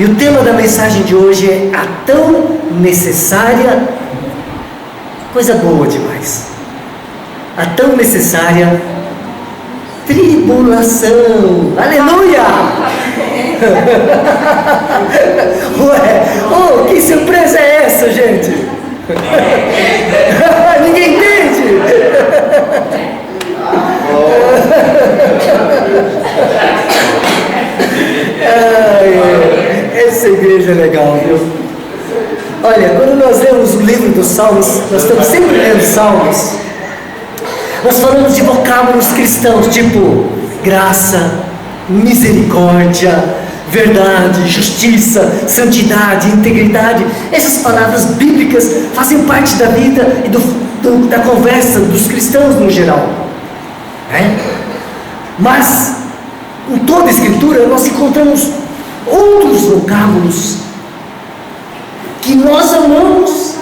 E o tema da mensagem de hoje é a tão necessária, coisa boa demais, a tão necessária tribulação. Aleluia! Ué, oh, que surpresa é essa, gente? Ninguém entende? Essa igreja é legal, viu? Olha, quando nós lemos o livro dos Salmos, nós estamos sempre lendo Salmos, nós falamos de vocábulos cristãos, tipo graça, misericórdia, verdade, justiça, santidade, integridade. Essas palavras bíblicas fazem parte da vida e da conversa dos cristãos no geral, né? Mas em toda a Escritura nós encontramos outros vocábulos que nós amamos,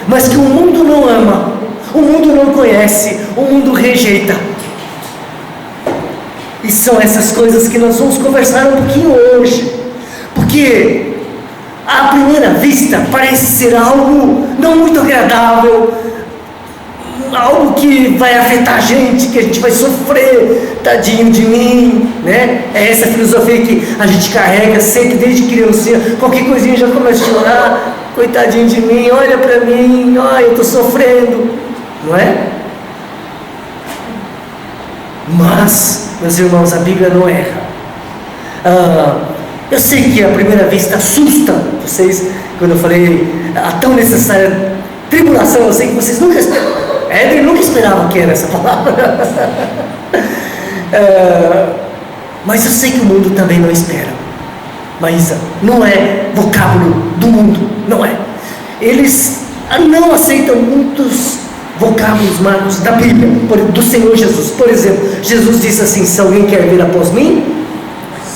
mas que o mundo não ama, o mundo não conhece, o mundo rejeita. E são essas coisas que nós vamos conversar um pouquinho hoje, porque à primeira vista parece ser algo não muito agradável, algo que vai afetar a gente, que a gente vai sofrer, tadinho de mim, né? É essa filosofia que a gente carrega sempre desde criancinha, qualquer coisinha já começa a chorar, coitadinho de mim, olha pra mim, eu estou sofrendo, não é? Mas, meus irmãos, a Bíblia não erra. Eu sei que à primeira vista assusta vocês, quando eu falei a tão necessária tribulação, eu sei que vocês nunca esperavam. Éder nunca esperava que era essa palavra. Mas eu sei que o mundo também não espera. Maísa, não é vocábulo do mundo, não é. Eles não aceitam muitos vocábulos magos da Bíblia, do Senhor Jesus. Por exemplo, Jesus disse assim: se alguém quer vir após mim,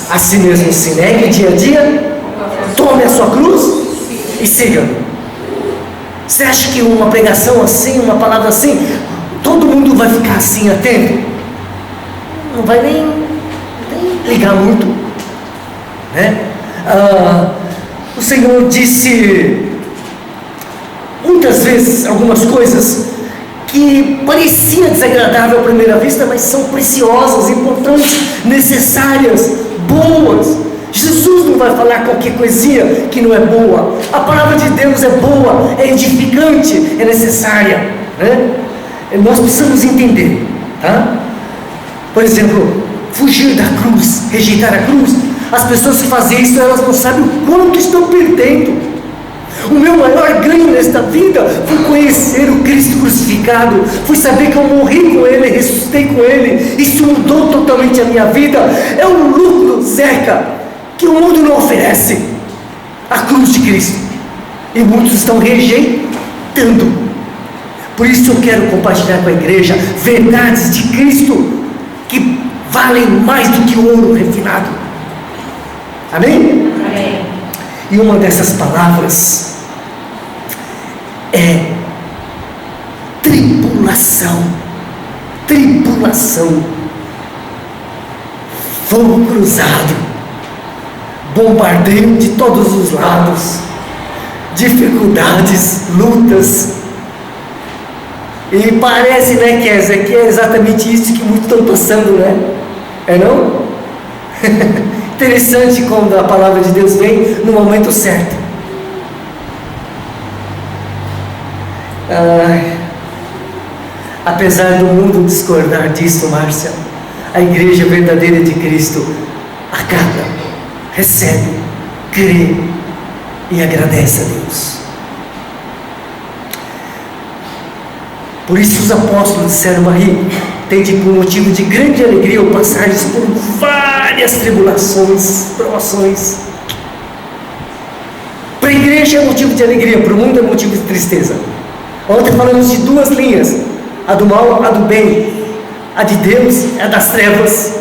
a si mesmo se negue dia a dia, tome a sua cruz e siga-me. Você acha que uma pregação assim, uma palavra assim, todo mundo vai ficar assim atento? Não vai nem ligar muito, né? O Senhor disse muitas vezes algumas coisas que pareciam desagradáveis à primeira vista, mas são preciosas, importantes, necessárias, boas. Jesus não vai falar qualquer coisinha que não é boa. A palavra de Deus é boa, é edificante, é necessária, né? Nós precisamos entender, tá? Por exemplo, fugir da cruz, rejeitar a cruz. As pessoas que fazem isso, elas não sabem o quanto estão perdendo. O meu maior ganho nesta vida foi conhecer o Cristo crucificado, foi saber que eu morri com Ele, ressuscitei com Ele. Isso mudou totalmente a minha vida. É um lucro, Zeca, que o mundo não oferece, a cruz de Cristo, e muitos estão rejeitando. Por isso eu quero compartilhar com a igreja verdades de Cristo que valem mais do que ouro refinado. Amém? Amém. E uma dessas palavras é tribulação. Tribulação, fogo cruzado, bombardeio de todos os lados, dificuldades, lutas. E parece, né, que é exatamente isso que muitos estão passando, né? É não? Interessante quando a palavra de Deus vem no momento certo. Apesar do mundo discordar disso, Márcia, a igreja verdadeira de Cristo acata, recebe, crê e agradece a Deus. Por isso os apóstolos disseram: Maria, tende por motivo de grande alegria ao passares por várias tribulações, provações. Para a igreja é motivo de alegria, para o mundo é motivo de tristeza. Ontem falamos de duas linhas: a do mal, a do bem, a de Deus, a das trevas.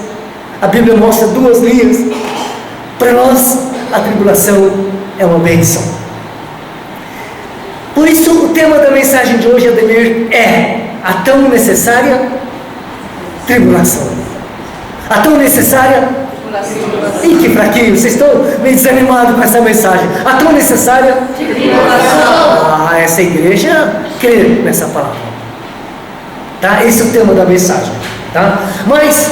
A Bíblia mostra duas linhas. Para nós, a tribulação é uma bênção. Por isso, o tema da mensagem de hoje, Ademir, é a tão necessária tribulação. A tão necessária Ih, que fraquinho, vocês estão meio desanimados com essa mensagem. A tão necessária tribulação. Essa igreja crê nessa palavra, tá? Esse é o tema da mensagem, tá? Mas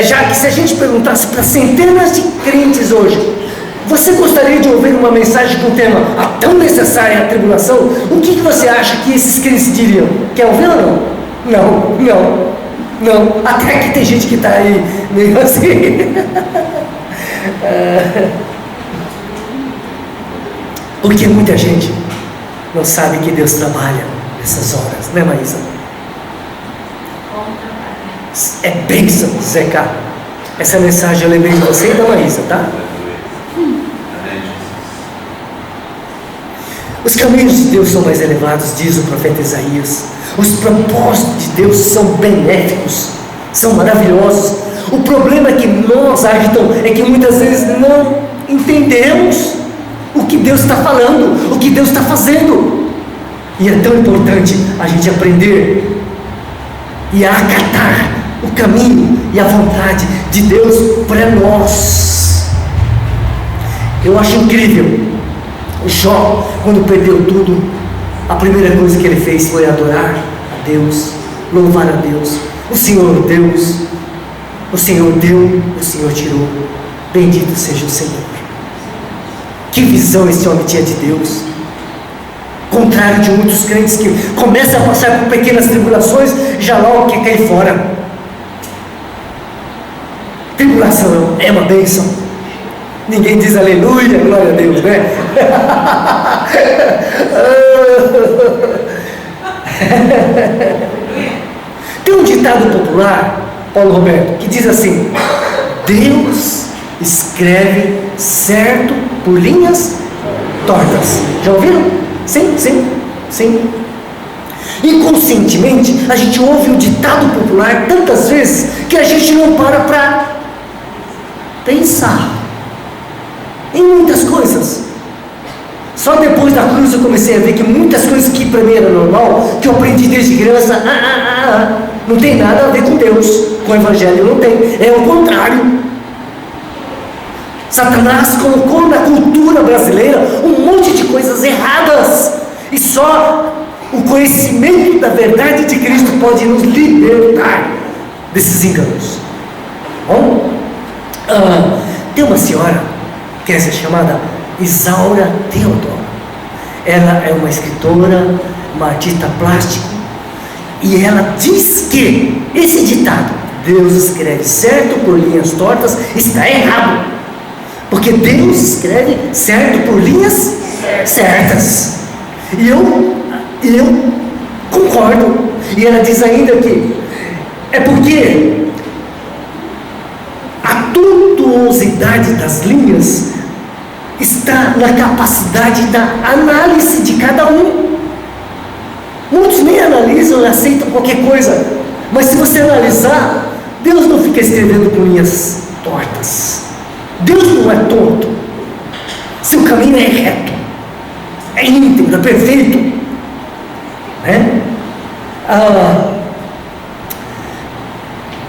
já que se a gente perguntasse para centenas de crentes hoje, você gostaria de ouvir uma mensagem com o tema a tão necessária a tribulação? O que você acha que esses crentes diriam? Quer ouvir ou não? Não. Até que tem gente que está aí meio assim. Porque muita gente não sabe que Deus trabalha nessas horas, né, Maísa? É bênção, Zeca. Essa mensagem eu lembrei de você e da Maísa, tá? Os caminhos de Deus são mais elevados, diz o profeta Isaías. Os propósitos de Deus são benéficos, são maravilhosos. O problema que nós, Ayrton, é que muitas vezes não entendemos o que Deus está falando, o que Deus está fazendo. E é tão importante a gente aprender e acatar o caminho e a vontade de Deus para nós. Eu acho incrível. O Jó, quando perdeu tudo, a primeira coisa que ele fez foi adorar a Deus, louvar a Deus. O Senhor Deus, o Senhor deu, o Senhor tirou. Bendito seja o Senhor. Que visão esse homem tinha de Deus. Contrário de muitos crentes que começam a passar por pequenas tribulações, já logo quer cair fora. Tribulação é uma bênção. Ninguém diz aleluia, glória a Deus, né? Tem um ditado popular, Paulo Roberto, que diz assim: Deus escreve certo por linhas tortas. Já ouviram? Sim. Inconscientemente, a gente ouve o ditado popular tantas vezes que a gente não para pensar em muitas coisas. Só depois da cruz eu comecei a ver que muitas coisas que para mim era normal, que eu aprendi desde criança, não tem nada a ver com Deus, com o Evangelho, não tem, é o contrário. Satanás colocou na cultura brasileira um monte de coisas erradas, e só o conhecimento da verdade de Cristo pode nos libertar desses enganos. Bom, tem uma senhora que é chamada Isaura Teodoro. Ela é uma escritora, uma artista plástico, e ela diz que esse ditado, Deus escreve certo por linhas tortas, está errado, porque Deus escreve certo por linhas certas. E eu concordo. E ela diz ainda que é porque a tortuosidade das linhas está na capacidade da análise de cada um. Muitos nem analisam e aceitam qualquer coisa, mas se você analisar, Deus não fica escrevendo com linhas tortas. Deus não é torto. Seu caminho é reto, é íntegro, é perfeito, né?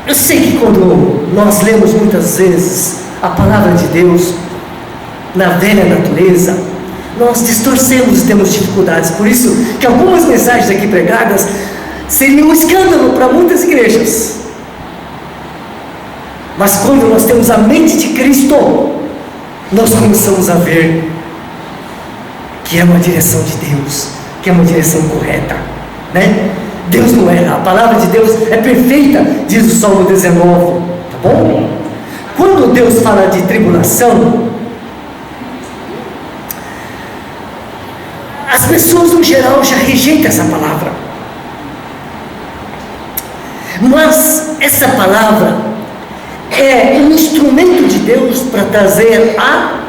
Eu sei que quando nós lemos muitas vezes a palavra de Deus na velha natureza, nós distorcemos e temos dificuldades. Por isso que algumas mensagens aqui pregadas seriam um escândalo para muitas igrejas. Mas quando nós temos a mente de Cristo, nós começamos a ver que é uma direção de Deus, que é uma direção correta, né? Deus não erra, a palavra de Deus é perfeita, diz o Salmo 19, tá bom? Quando Deus fala de tribulação, as pessoas no geral já rejeitam essa palavra, mas essa palavra é um instrumento de Deus para trazer a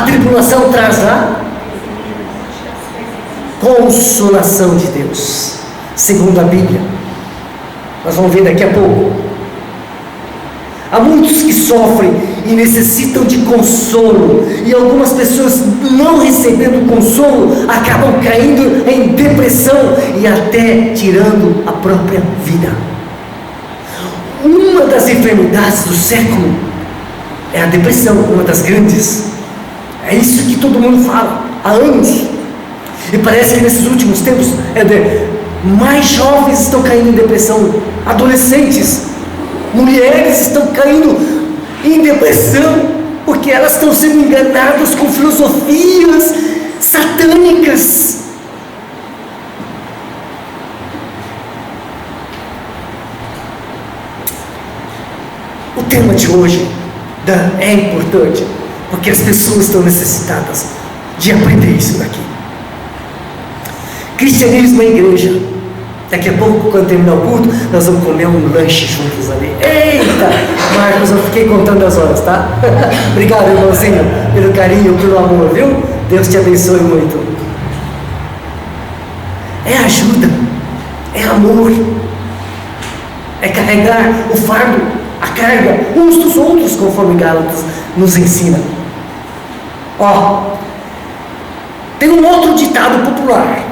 tribulação, traz a consolação de Deus, segundo a Bíblia. Nós vamos ver daqui a pouco. Há muitos que sofrem e necessitam de consolo, e algumas pessoas, não recebendo consolo, acabam caindo em depressão e até tirando a própria vida. Uma das enfermidades do século é a depressão, uma das grandes. É isso que todo mundo fala há anos. E parece que nesses últimos tempos mais jovens estão caindo em depressão, adolescentes, mulheres estão caindo em depressão, porque elas estão sendo enganadas com filosofias satânicas. O tema de hoje é importante, porque as pessoas estão necessitadas de aprender isso daqui. Cristianismo é igreja. Daqui a pouco, quando terminar o culto, nós vamos comer um lanche juntos ali. Eita, Marcos, eu fiquei contando as horas, tá? Obrigado, irmãozinho, pelo carinho, pelo amor, viu? Deus te abençoe muito. É ajuda, é amor, é carregar o fardo, a carga uns dos outros, conforme Gálatas nos ensina. Tem um outro ditado popular: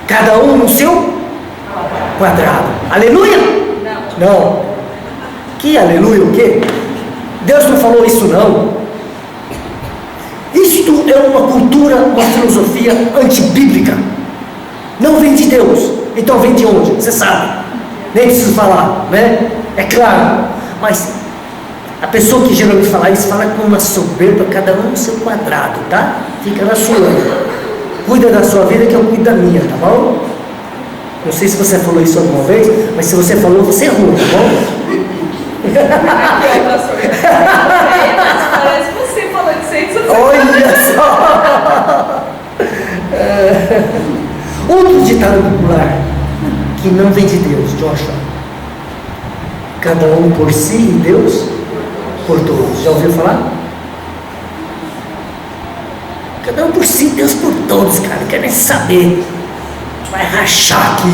cada um no seu quadrado. Aleluia? Não. Que aleluia o quê? Deus não falou isso não. Isto é uma cultura, uma filosofia antibíblica. Não vem de Deus. Então vem de onde? Você sabe. Nem preciso falar, né? É claro. Mas a pessoa que geralmente fala isso, fala com uma soberba, cada um no seu quadrado, tá? Fica na sua. Cuida da sua vida que eu cuido da minha, tá bom? Não sei se você falou isso alguma vez, mas se você falou, você errou, tá bom? Parece você falando isso aí. Olha só! Outro ditado popular que não vem de Deus, Joshua: cada um por si e Deus por todos. Já ouviu falar? Cada um por si, Deus por todos, cara. Não quer nem saber. Vai rachar aqui.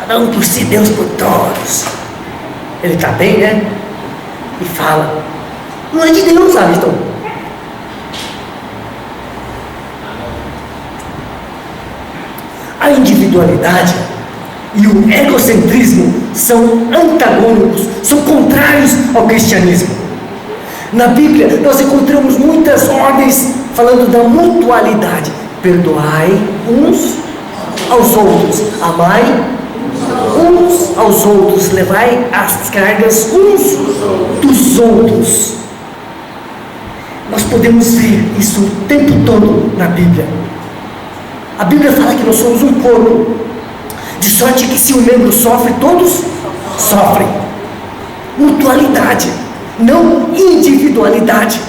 Cada um por si, Deus por todos. Ele está bem, né? E fala. Não é de Deus, sabe, então. A individualidade e o egocentrismo são antagônicos, são contrários ao cristianismo. Na Bíblia nós encontramos muitas ordens falando da mutualidade. Perdoai uns aos outros, amai uns aos outros, levai as cargas uns dos outros. Nós podemos ver isso o tempo todo na Bíblia. A Bíblia fala que nós somos um corpo, de sorte que se um membro sofre, todos sofrem. Mutualidade, não individualidade.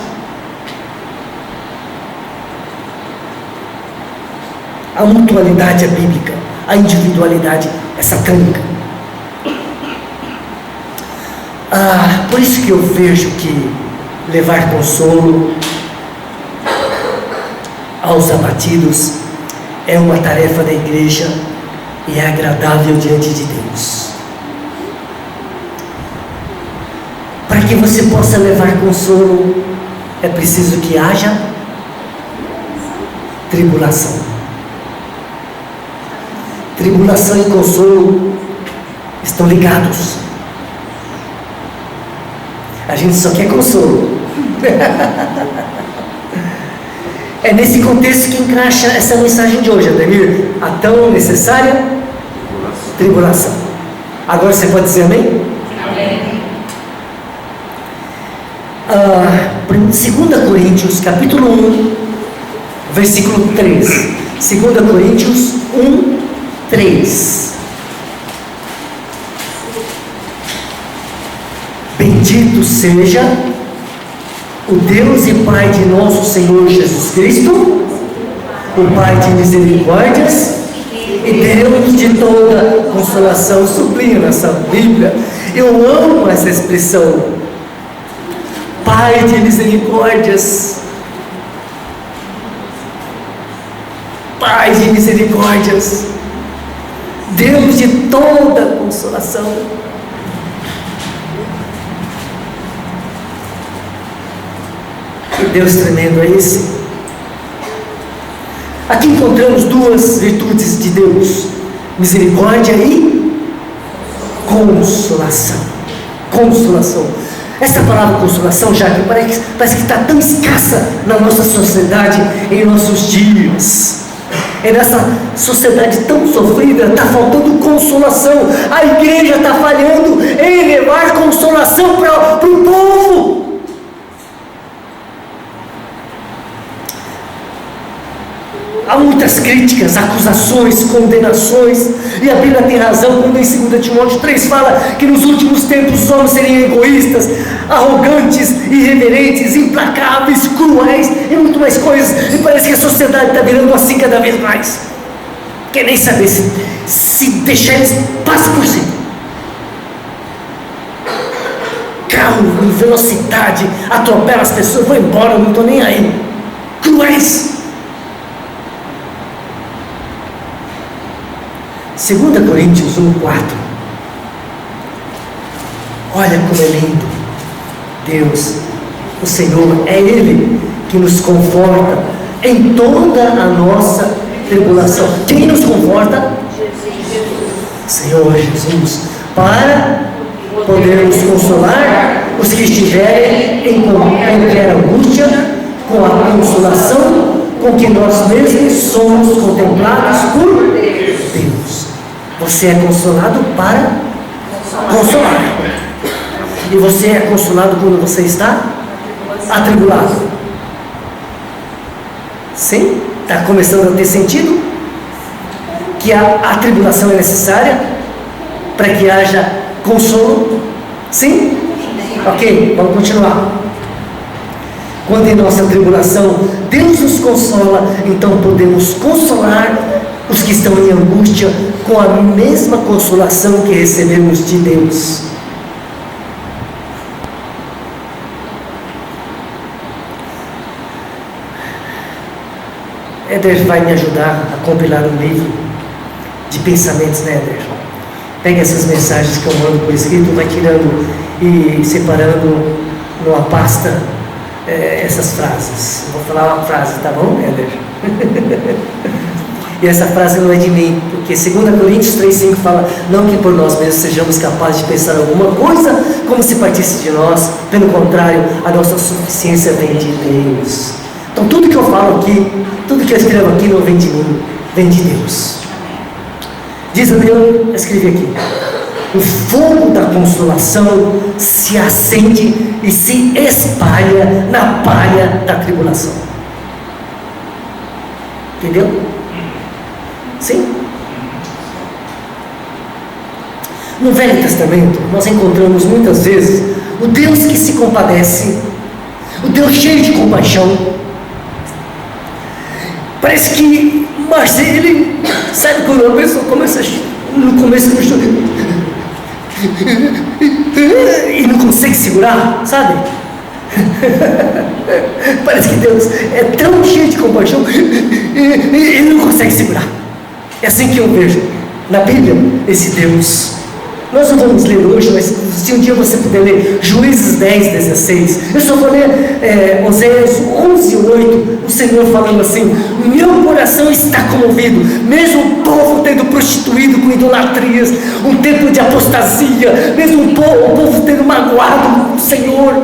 A mutualidade é bíblica, a individualidade é satânica. Por isso que eu vejo que levar consolo aos abatidos é uma tarefa da igreja e é agradável diante de Deus. Para que você possa levar consolo, é preciso que haja tribulação. Tribulação e consolo estão ligados. A gente só quer consolo. É nesse contexto que encaixa essa mensagem de hoje, Ademir. A tão necessária tribulação. Agora você pode dizer amém? Amém. 2 Coríntios capítulo 1, versículo 3. 2 Coríntios 1, 3. Bendito seja o Deus e Pai de nosso Senhor Jesus Cristo, o Pai de misericórdias e Deus de toda consolação. Sublinho nessa Bíblia. Eu amo essa expressão. Pai de misericórdias. Pai de misericórdias. Deus de toda consolação. Que Deus tremendo é esse? Aqui encontramos duas virtudes de Deus: misericórdia e consolação. Consolação. Essa palavra consolação, já que parece que está tão escassa na nossa sociedade em nossos dias. É nessa sociedade tão sofrida, está faltando consolação. A igreja está falhando em levar consolação para o povo. Há muitas críticas, acusações, condenações, e a Bíblia tem razão quando em 2 Timóteo 3 fala que nos últimos tempos os homens seriam egoístas, arrogantes, irreverentes, implacáveis, cruéis e muito mais coisas, e parece que a sociedade está virando assim cada vez mais. Quer nem saber se deixar eles passar por cima. Carro em velocidade, atropela as pessoas, vão embora, não estou nem aí. Cruéis. 2 Coríntios 1:4. Olha como é lindo. Deus, o Senhor, é Ele que nos conforta em toda a nossa tribulação. Quem nos conforta? Senhor Jesus, para podermos consolar os que estiverem em qualquer angústia, com a consolação com que nós mesmos somos contemplados por Deus. Você é consolado para consolar. E você é consolado quando você está atribulado. Sim? Está começando a ter sentido? Que a tribulação é necessária para que haja consolo? Sim? Ok, vamos continuar. Quando em nossa tribulação Deus nos consola, então podemos consolar os que estão em angústia com a mesma consolação que recebemos de Deus. Éder vai me ajudar a compilar um livro de pensamentos, né, Éder? Pega essas mensagens que eu mando por escrito, vai tirando e separando numa pasta essas frases. Eu vou falar uma frase, tá bom, Éder? E essa frase não é de mim, porque 2 Coríntios 3,5 fala: não que por nós mesmos sejamos capazes de pensar alguma coisa como se partisse de nós, pelo contrário, a nossa suficiência vem de Deus. Então tudo que eu falo aqui, tudo que eu escrevo aqui não vem de mim, vem de Deus. Diz a Deus, eu escrevi aqui: o fogo da consolação se acende e se espalha na palha da tribulação. Entendeu? Sim? No Velho Testamento, nós encontramos muitas vezes o Deus que se compadece, o Deus cheio de compaixão. Parece que, mas ele, sabe quando a pessoa começa no começo do choro e não consegue segurar, sabe? Parece que Deus é tão cheio de compaixão e ele não consegue segurar. É assim que eu vejo na Bíblia esse Deus. Nós não vamos ler hoje, mas se um dia você puder ler Juízes 10:16, eu só vou ler Oséias 11:8, o Senhor falando assim: meu coração está comovido, mesmo o povo tendo prostituído com idolatrias, um tempo de apostasia, mesmo o povo tendo magoado o Senhor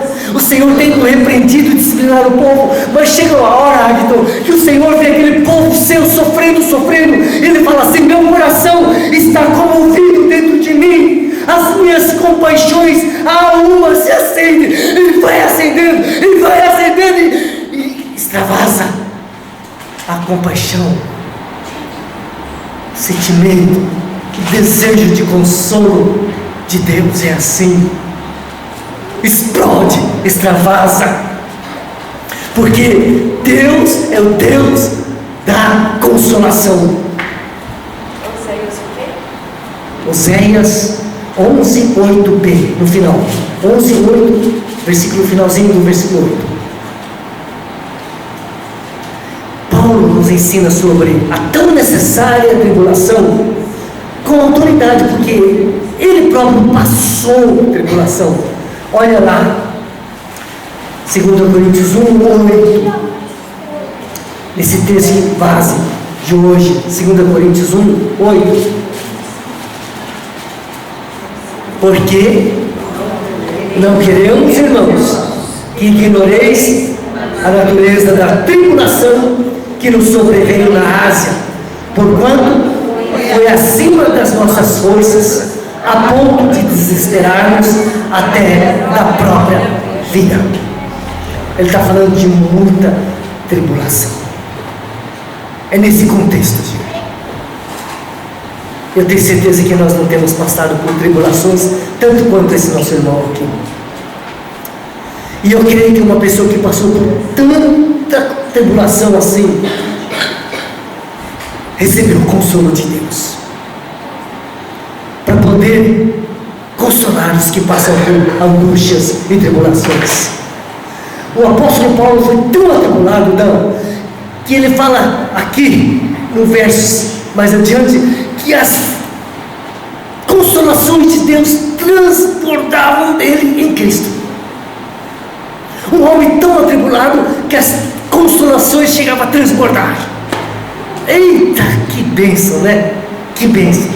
tendo repreendido e disciplinado o povo, mas chega uma hora, Agton, que o Senhor vê aquele povo seu sofrendo, ele fala assim: meu coração está comovido dentro de mim, as minhas compaixões, a uma se acende, ele vai acendendo e extravasa a compaixão, o sentimento, o desejo de consolo de Deus é assim, explode, extravasa, porque Deus é o Deus da consolação. Oséias 11:8b, no final, 11:8, versículo finalzinho do versículo 8. Paulo nos ensina sobre a tão necessária tribulação com autoridade, porque ele próprio passou a tribulação. Olha lá, 2 Coríntios 1:8, esse texto base de hoje, 2 Coríntios 1:8. Porque não queremos, irmãos, que ignoreis a natureza da tribulação que nos sobreveio na Ásia, porquanto foi acima das nossas forças, a ponto de desesperarmos até da própria vida. Ele está falando de muita tribulação. É nesse contexto, gente. Eu tenho certeza que nós não temos passado por tribulações tanto quanto esse nosso irmão aqui. E eu creio que uma pessoa que passou por tanta tribulação assim recebeu o consolo de Deus para poder consolar os que passam por angústias e tribulações. O apóstolo Paulo foi tão atribulado, não, que ele fala aqui no verso mais adiante que as consolações de Deus transbordavam dele em Cristo. Um homem tão atribulado que as consolações chegavam a transbordar. Eita, que bênção, né? Que bênção.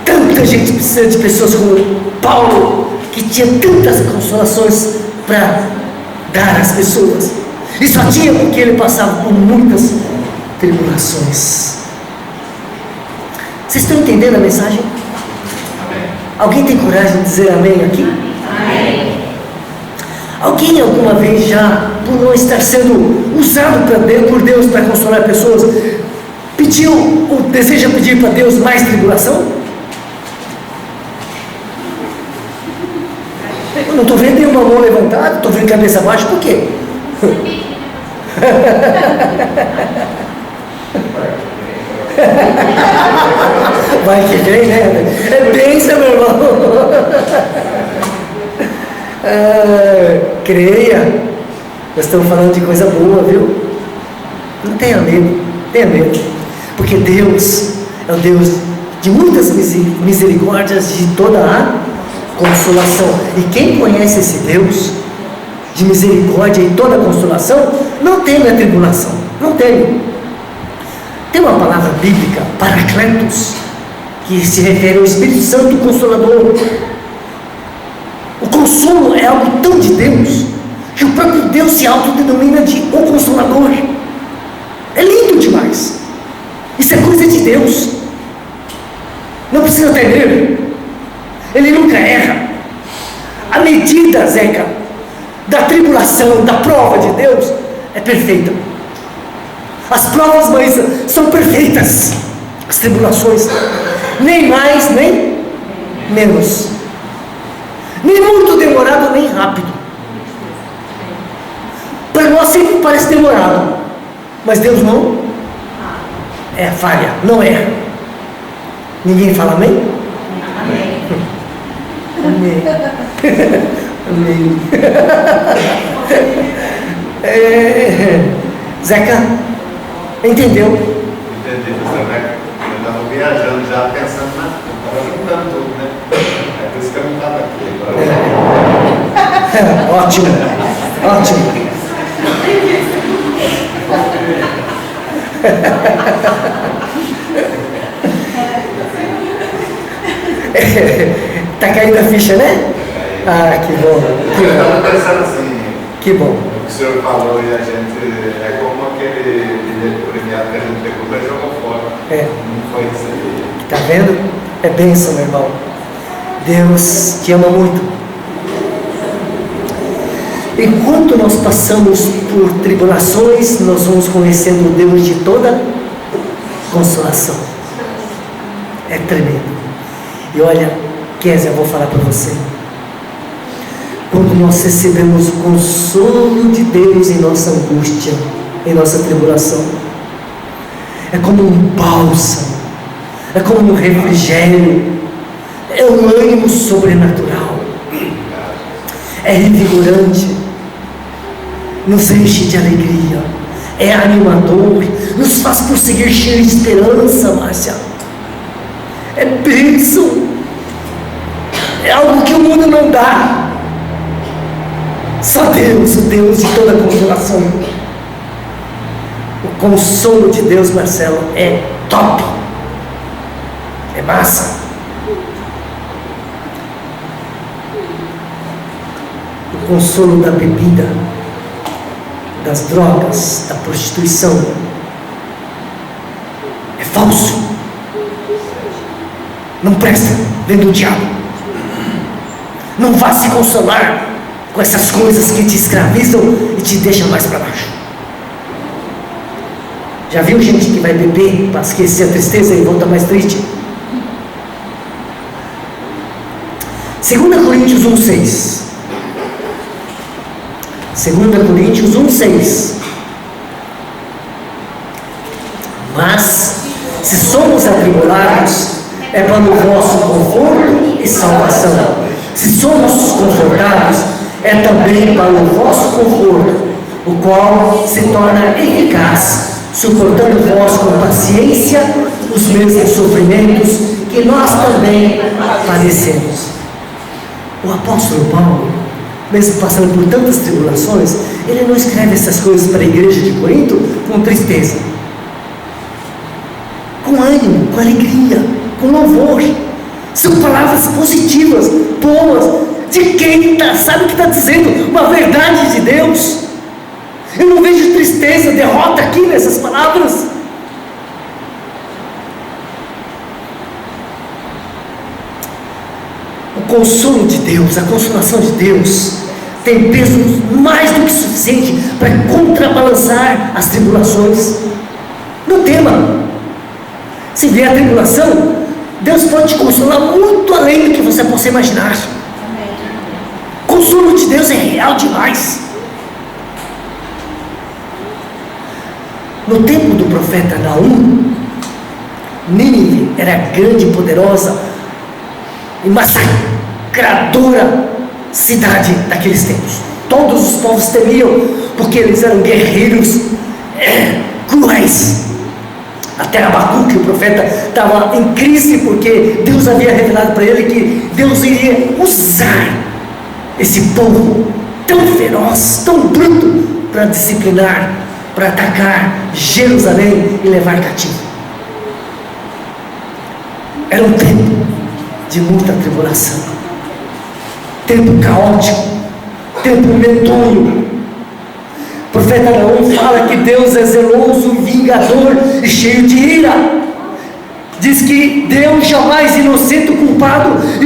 Tanta gente precisa de pessoas como Paulo, que tinha tantas consolações para dar às pessoas. E só tinha porque ele passava por muitas tribulações. Vocês estão entendendo a mensagem? Alguém tem coragem de dizer amém aqui? Amém. Alguém alguma vez já, por não estar sendo usado por Deus para consolar pessoas, pediu ou deseja pedir para Deus mais tribulação? Eu não estou vendo nenhuma mão levantada, estou vendo cabeça baixa, por quê? Vai que vem, né? É bênção, meu irmão. Creia, nós estamos falando de coisa boa, viu? Não tenha medo, porque Deus é o Deus de muitas misericórdias, de toda a consolação. E quem conhece esse Deus de misericórdia e toda a consolação, não teme a tribulação, não teme. Tem uma palavra bíblica, Paracletos, que se refere ao Espírito Santo Consolador. O consolo é algo tão de Deus, que o próprio Deus se autodenomina de o Consolador. É lindo demais. Isso é coisa de Deus. Não precisa temer. Ele nunca erra. A medida, Zeca, da tribulação, da prova de Deus é perfeita. As provas, mas são perfeitas. As tribulações, nem mais, nem menos. Nem muito demorado, nem rápido. Para nós sempre parece demorado, mas Deus não é falha, não erra. Ninguém fala amém? Amém. Amém. Zeca, entendeu? Entendi, né? Eu estava viajando já, pensando estava juntando tudo, né? É por isso que eu não estava aqui. Ótimo, ótimo. Tá caindo a ficha, né? Ah, que bom. Eu estava pensando assim. Que bom. O que o senhor falou e a gente é como aquele bilhete premiado que a gente pegou para jogar fora. Não foi isso aí. Tá vendo? É bênção, meu irmão. Deus te ama muito. Enquanto nós passamos por tribulações, nós vamos conhecendo o Deus de toda consolação. É tremendo. E olha, Kézia, eu vou falar para você. Quando nós recebemos o consolo de Deus em nossa angústia, em nossa tribulação, é como um bálsamo, é como um refrigério, é um ânimo sobrenatural, é revigorante, nos enche de alegria, é animador, nos faz prosseguir cheio de esperança, Márcia. É bênção, é algo que o mundo não dá. Só Deus, o Deus de toda consolação. O consolo de Deus, Marcelo, é top, é massa. o consolo da bebida, das drogas, da prostituição. É falso. Não presta, vem do diabo. Não vá se consolar com essas coisas que te escravizam e te deixam mais para baixo. Já viu gente que vai beber para esquecer a tristeza e volta mais triste? 2 Coríntios 1,6. 2 Coríntios 1,6. Mas, se somos atribulados, é para o vosso conforto e salvação. Se somos confortados, é também para o vosso conforto, o qual se torna eficaz, suportando vós com paciência os mesmos sofrimentos que nós também padecemos. O apóstolo Paulo, mesmo passando por tantas tribulações, ele não escreve essas coisas para a igreja de Corinto com tristeza, com ânimo, com alegria, com louvor. São palavras positivas, boas, de quem sabe o que está dizendo, uma verdade de Deus. Eu não vejo tristeza, derrota aqui nessas palavras. O consolo de Deus, a consolação de Deus tem peso mais do que suficiente para contrabalançar as tribulações. Não tema. Se vier a tribulação, Deus pode te consolar muito além do que você possa imaginar. O consolo de Deus é real demais. No tempo do profeta Naum, Nínive era grande e poderosa e massacradora cidade daqueles tempos. Todos os povos temiam, porque eles eram guerreiros cruéis. Até Abacuque, o profeta, estava em crise, porque Deus havia revelado para ele que Deus iria usar esse povo tão feroz, tão bruto, para disciplinar, para atacar Jerusalém e levar cativo. Era um tempo de muita tribulação, tempo caótico, tempo medonho. O profeta Naum fala que Deus é zeloso, vingador e cheio de ira. Diz que Deus jamais inocenta o culpado, e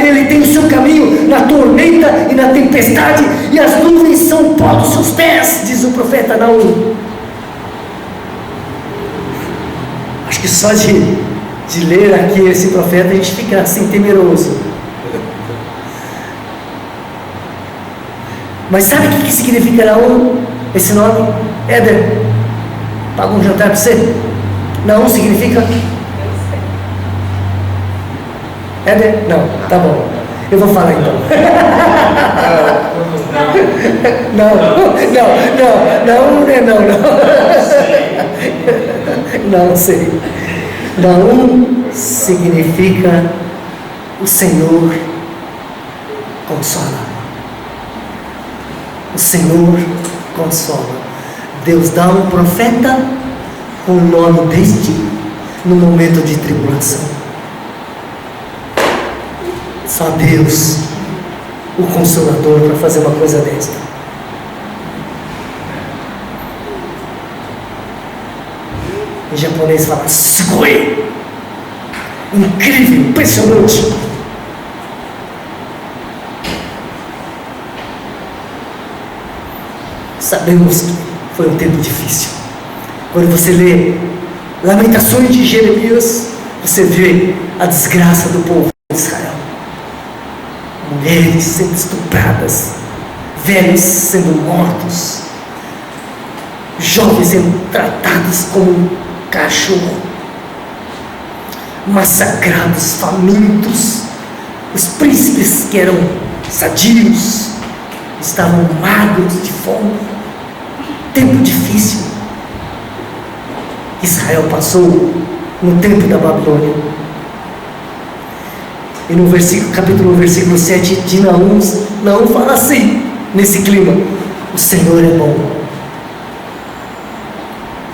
ele tem o seu caminho na tormenta e na tempestade, e as nuvens são o pó dos seus pés, diz o profeta Naum. Acho que só de ler aqui esse profeta a gente fica assim temeroso. Mas sabe o que significa Naum? Esse nome? Éder, paga um jantar para você? Naum significa? Éder? Não, tá bom. Eu vou falar então. Não sei. Naum significa o Senhor consola. O Senhor consola. Deus dá um profeta com o nome deste no momento de tribulação. Só Deus, o Consolador, para fazer uma coisa desta. Em japonês fala sugoi. Incrível, impressionante. Sabemos que foi um tempo difícil. Quando você lê Lamentações de Jeremias, você vê a desgraça do povo de Israel. Mulheres sendo estupradas, velhos sendo mortos, jovens sendo tratados como um cachorro, massacrados, famintos. Os príncipes que eram sadios estavam magros de fome. Tempo difícil. Israel passou no tempo da Babilônia. E no capítulo 7 de Naum fala assim, nesse clima: o Senhor é bom.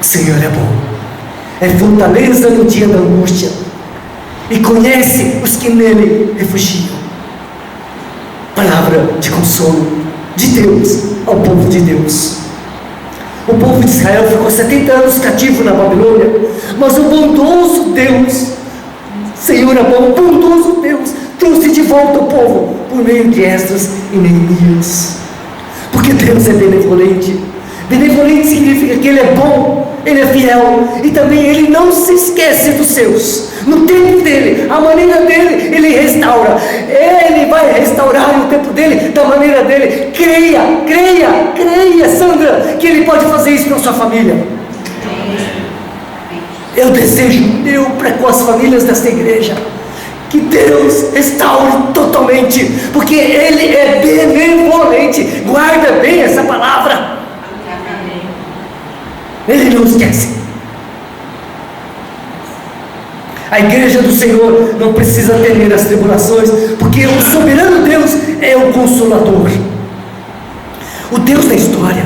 O Senhor é bom. É fortaleza no dia da angústia, e conhece os que nele refugiam. palavra de consolo de Deus ao povo de Deus. O povo de Israel ficou 70 anos cativo na Babilônia, mas o bondoso Deus, Senhor amado, o bondoso Deus, trouxe de volta o povo por meio de Esdras e Neemias. Porque Deus é benevolente. Benevolente significa que Ele é bom, Ele é fiel, e também Ele não se esquece dos seus. No tempo dEle, a maneira dEle, Ele restaura. Ele vai restaurar no tempo dEle, da maneira dEle. Creia, creia, creia, Sandra, que Ele pode fazer isso com a sua família. Eu desejo, para com as famílias desta igreja, que Deus restaure totalmente, porque Ele é benevolente. Guarda bem essa palavra. Ele não esquece. A igreja do Senhor não precisa temer as tribulações, porque o soberano Deus é o consolador. O Deus da história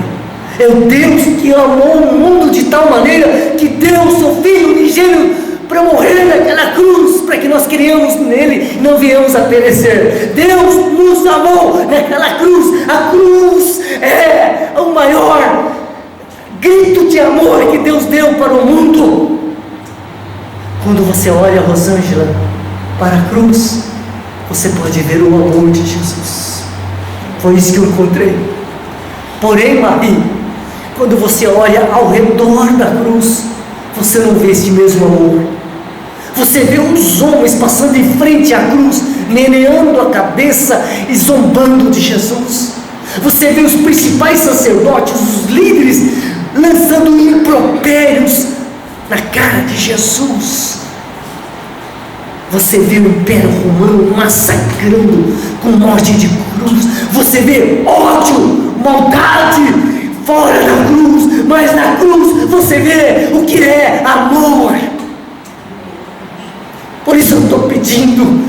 é o Deus que amou o mundo de tal maneira que deu o seu Filho unigênito para morrer naquela cruz, para que nós criamos nele e não viemos a perecer. Deus nos amou naquela cruz. A cruz é o maior grito de amor que Deus deu para o mundo. Quando você olha, Rosângela, para a cruz, você pode ver o amor de Jesus. Foi isso que eu encontrei. Porém, Marie, quando você olha ao redor da cruz, você não vê esse mesmo amor. Você vê uns homens passando em frente à cruz, meneando a cabeça e zombando de Jesus. Você vê os principais sacerdotes, os líderes, lançando impropérios na cara de Jesus. Você vê o Império Romano massacrando com morte de cruz. Você vê ódio, maldade fora da cruz, mas na cruz você vê o que é amor. Por isso eu estou pedindo,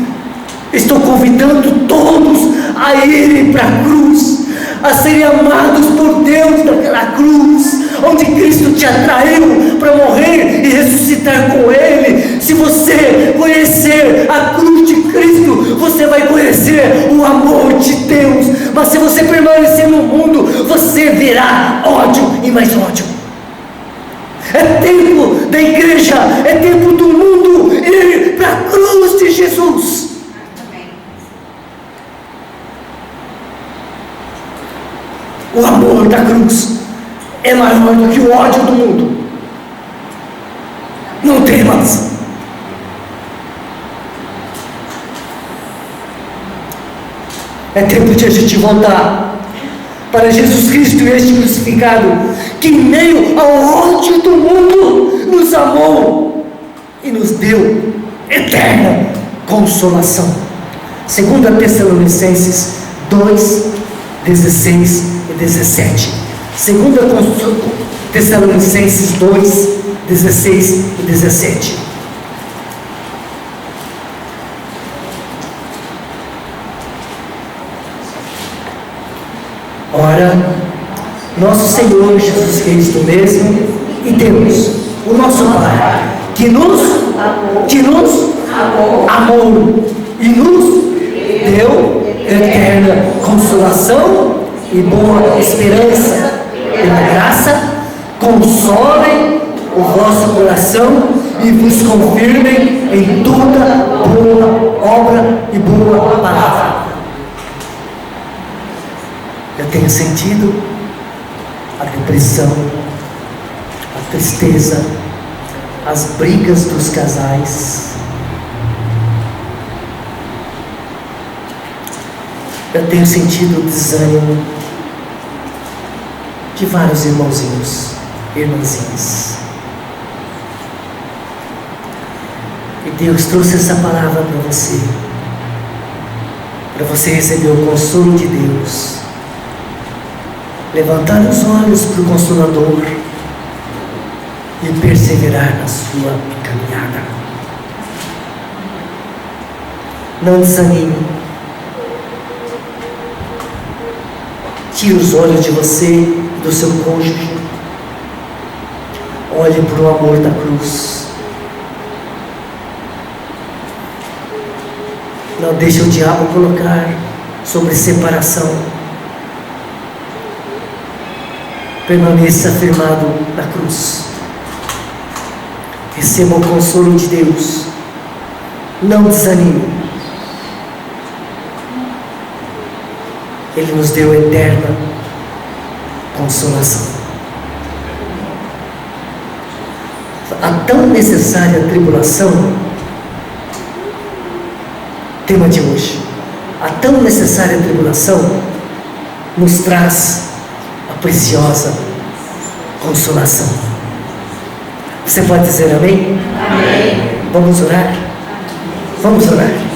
estou convidando todos a irem para a cruz, a serem amados por Deus naquela cruz, onde Cristo te atraiu para morrer e ressuscitar com Ele. Se você conhecer a cruz de Cristo, você vai conhecer o amor de Deus. Mas se você permanecer no mundo, você verá ódio e mais ódio. É tempo da igreja, é tempo do mundo ir para a cruz de Jesus. O amor da cruz é maior do que o ódio do mundo. Não temas. É tempo de a gente voltar para Jesus Cristo e este crucificado, que em meio ao ódio do mundo nos amou e nos deu eterna consolação. 2 Tessalonicenses 2, 16 e 17. 2 Tessalonicenses 2, 16 e 17. Ora, nosso Senhor Jesus Cristo mesmo e Deus, o nosso Pai, que nos amou e nos deu eterna consolação e boa esperança. Pela graça, consolem o vosso coração e vos confirmem em toda boa obra e boa palavra. Eu tenho sentido a depressão, a tristeza, as brigas dos casais. Eu tenho sentido o desânimo de vários irmãozinhos, irmãzinhas. E Deus trouxe essa palavra para você receber o consolo de Deus, levantar os olhos para o Consolador e perseverar na sua caminhada. Não desanime. Tire os olhos de você e do seu cônjuge. Olhe para o amor da cruz. Não deixe o diabo colocar sobre separação. Permaneça firmado na cruz. Receba o consolo de Deus. Não desanime. Ele nos deu eterna consolação. A tão necessária tribulação, tema de hoje, a tão necessária tribulação nos traz a preciosa consolação. Você pode dizer amém? Amém. Vamos orar? Vamos orar.